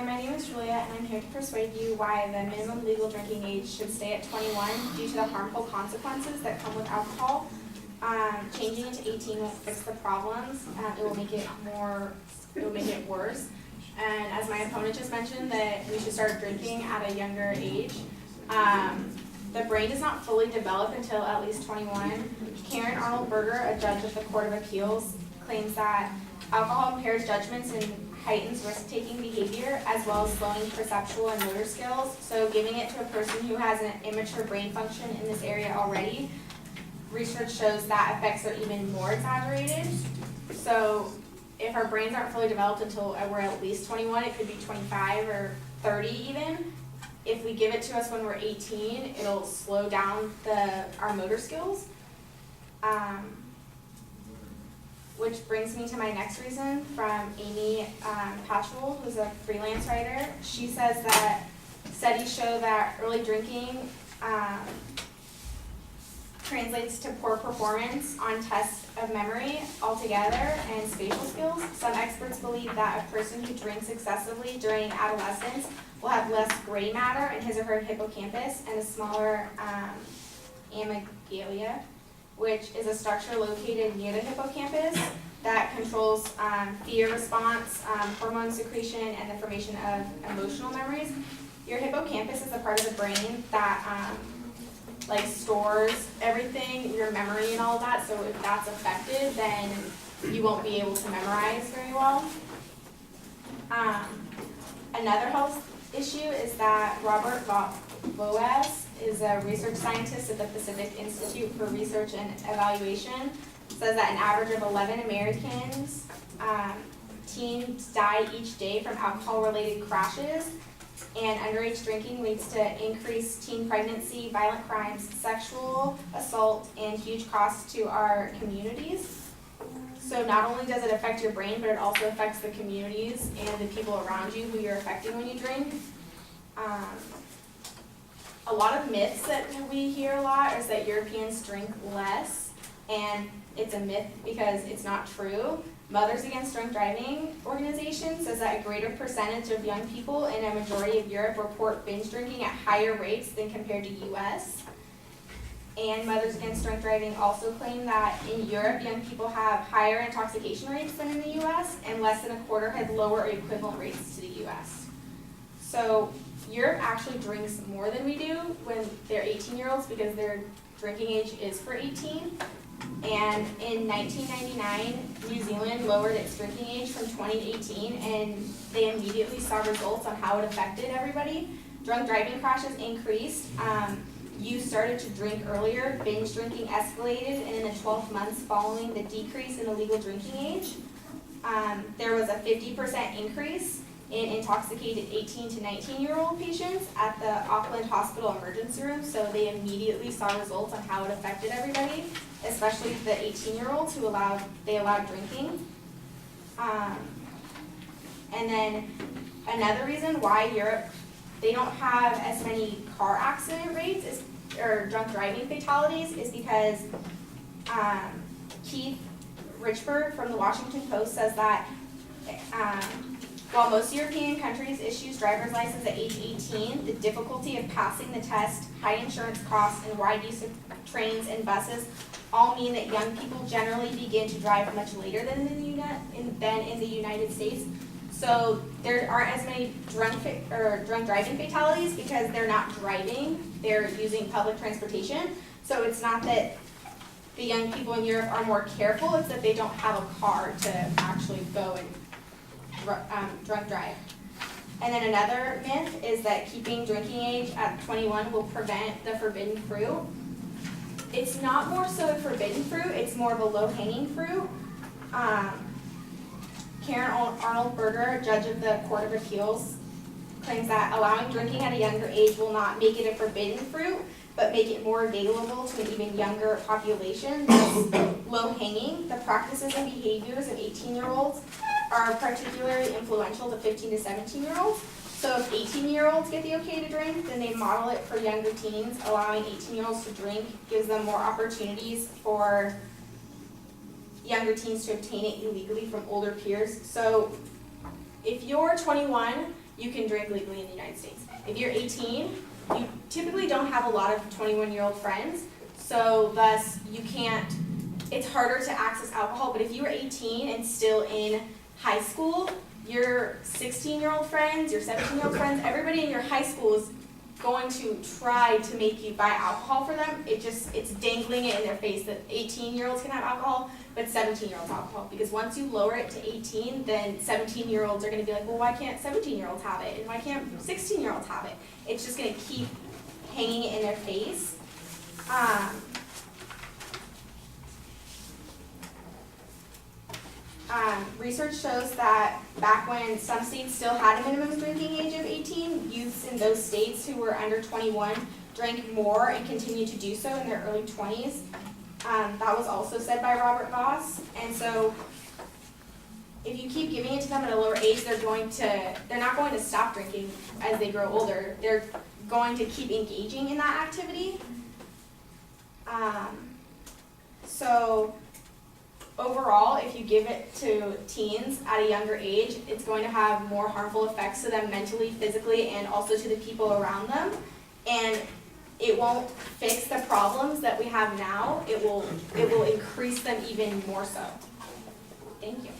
Hi, my name is Julia, and I'm here to persuade you why the minimum legal drinking age should stay at 21 due to the harmful consequences that come with alcohol. Changing it to 18 won't fix the problems. It will make it worse. And as my opponent just mentioned, that we should start drinking at a younger age. The brain does not fully develop until at least 21. Karen Arnold Berger, a judge of the Court of Appeals, claims that alcohol impairs judgments and heightens risk-taking behavior, as well as slowing perceptual and motor skills. So giving it to a person who has an immature brain function in this area already, research shows that effects are even more exaggerated. So if our brains aren't fully developed until we're at least 21, it could be 25 or 30 even. If we give it to us when we're 18, it'll slow down our motor skills. Which brings me to my next reason from Amy Patchell, who's a freelance writer. She says that studies show that early drinking translates to poor performance on tests of memory altogether and spatial skills. Some experts believe that a person who drinks excessively during adolescence will have less gray matter in his or her hippocampus and a smaller amygdala, which is a structure located near the hippocampus that controls fear response, hormone secretion, and the formation of emotional memories. Your hippocampus is the part of the brain that stores everything, your memory and all of that, so if that's affected, then you won't be able to memorize very well. Another health issue is that Robert Boas is a research scientist at the Pacific Institute for Research and Evaluation, says that an average of 11 Americans, teens die each day from alcohol-related crashes, and underage drinking leads to increased teen pregnancy, violent crimes, sexual assault, and huge costs to our communities. So not only does it affect your brain, but it also affects the communities and the people around you who you're affecting when you drink. A lot of myths that we hear a lot is that Europeans drink less, and it's a myth because it's not true. Mothers Against Drunk Driving organization says that a greater percentage of young people in a majority of Europe report binge drinking at higher rates than compared to US. And Mothers Against Drunk Driving also claim that in Europe, young people have higher intoxication rates than in the US, and less than a quarter had lower equivalent rates to the US. So Europe actually drinks more than we do when they're 18-year-olds because their drinking age is for 18. And in 1999, New Zealand lowered its drinking age from 20 to 18, and they immediately saw results on how it affected everybody. Drunk driving crashes increased. Youth started to drink earlier. Binge drinking escalated, and in the 12 months following the decrease in the legal drinking age, there was a 50% increase in intoxicated 18 to 19-year-old patients at the Auckland Hospital emergency room. So they immediately saw results on how it affected everybody, especially the 18-year-olds who allowed drinking. And then another reason why Europe, they don't have as many car accident rates or drunk driving fatalities is because Keith Richburg from the Washington Post says that while most European countries issue driver's license at age 18, the difficulty of passing the test, high insurance costs, and wide use of trains and buses all mean that young people generally begin to drive much later than in the United States. So there aren't as many drunk driving fatalities because they're not driving, they're using public transportation. So it's not that the young people in Europe are more careful, it's that they don't have a car to actually go and drunk drive. And then another myth is that keeping drinking age at 21 will prevent the forbidden fruit. It's not more so a forbidden fruit, it's more of a low-hanging fruit. Karen Arnold Berger, judge of the Court of Appeals, claims that allowing drinking at a younger age will not make it a forbidden fruit, but make it more available to an even younger population. Low-hanging, the practices and behaviors of 18-year-olds are particularly influential to 15 to 17-year-olds. So if 18-year-olds get the okay to drink, then they model it for younger teens. Allowing 18-year-olds to drink gives them more opportunities for younger teens to obtain it illegally from older peers. So if you're 21, you can drink legally in the United States. If you're 18, you typically don't have a lot of 21-year-old friends, so thus you can't, it's harder to access alcohol, but if you were 18 and still in high school, your 16-year-old friends, your 17-year-old friends, everybody in your high school is going to try to make you buy alcohol for them. It's dangling it in their face that 18-year-olds can have alcohol, but 17-year-olds alcohol. Because once you lower it to 18, then 17-year-olds are going to be like, well, why can't 17-year-olds have it? And why can't 16-year-olds have it? It's just going to keep hanging it in their face. Research shows that back when some states still had a minimum drinking age of 18, youths in those states who were under 21 drank more and continued to do so in their early 20s. That was also said by Robert Goss. And so if you keep giving it to them at a lower age, they're not going to stop drinking as they grow older. They're going to keep engaging in that activity. So overall, if you give it to teens at a younger age, it's going to have more harmful effects to them mentally, physically, and also to the people around them. And it won't fix the problems that we have now. It will increase them even more so. Thank you.